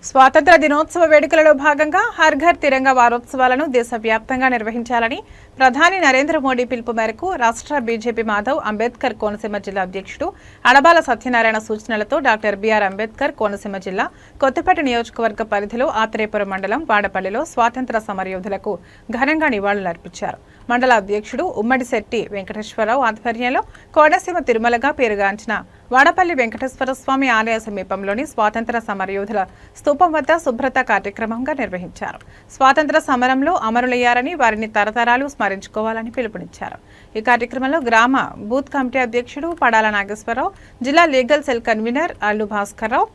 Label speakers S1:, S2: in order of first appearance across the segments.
S1: స్వాతంత్ర దినోత్సవ వేడుకలలో భాగంగా హర్ ఘర్ తిరంగా వారోత్సవాలను దేశవ్యాప్తంగా నిర్వహించాలని ప్రధాని నరేంద్ర మోడీ పిలుపు మేరకు రాష్ట్ర బీజేపీ మాధవ్ అంబేద్కర్ కోనసీమ జిల్లా అధ్యక్షుడు అడబాల సత్యనారాయణ సూచనలతో డాక్టర్ బిఆర్ అంబేద్కర్ కోనసీమ జిల్లా కొత్తపేట నియోజకవర్గ పరిధిలో ఆత్రేయపురం మండలం వాడపల్లిలో స్వాతంత్ర సమరయోధులకు ఘనంగా నివాళులర్పించారు. మండల అధ్యక్షుడు ఉమ్మడిశెట్టి వెంకటేశ్వరరావు ఆధ్వర్యంలో కోనసీమ తిరుమలగా పేరుగాంచిన వాడపల్లి వెంకటేశ్వర స్వామి ఆలయ సమీపంలోని స్వాతంత్ర సమరయోధుల స్తూపం వద్ద శుభ్రత కార్యక్రమంగా నిర్వహించారు. స్వాతంత్ర సమరంలో అమరులయ్యారని వారిని తరతరాలు స్మరించుకోవాలని పిలుపునిచ్చారు. ఈ కార్యక్రమంలో గ్రామ బూత్ కమిటీ అధ్యక్షుడు పడాల నాగేశ్వరరావు, జిల్లా legal cell convener Allu Bhaskarrao,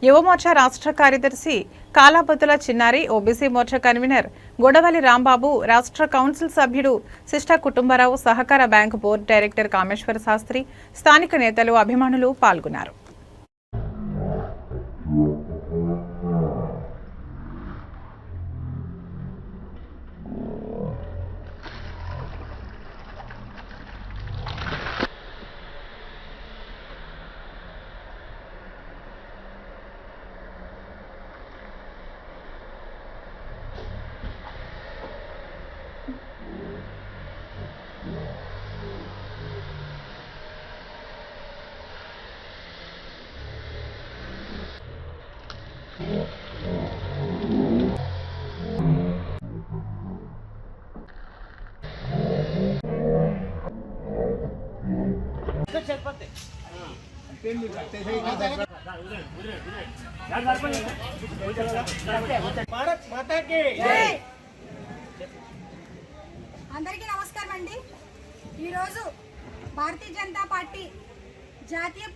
S1: యువమోర్చా రాష్ట్ర కార్యదర్శి కాలాబతుల చిన్నారి, ఓబీసీ మోర్చా కన్వీనర్ గొడవలి రాంబాబు, రాష్ట్ర కౌన్సిల్ సభ్యుడు శిష్ట కుటుంబరావు, సహకార bank board director Kameswara Sastry, స్థానిక నేతలు, అభిమానులు పాల్గొన్నారు.
S2: అందరికీ నమస్కారం అండి. ఈరోజు భారతీయ జనతా పార్టీ జాతీయ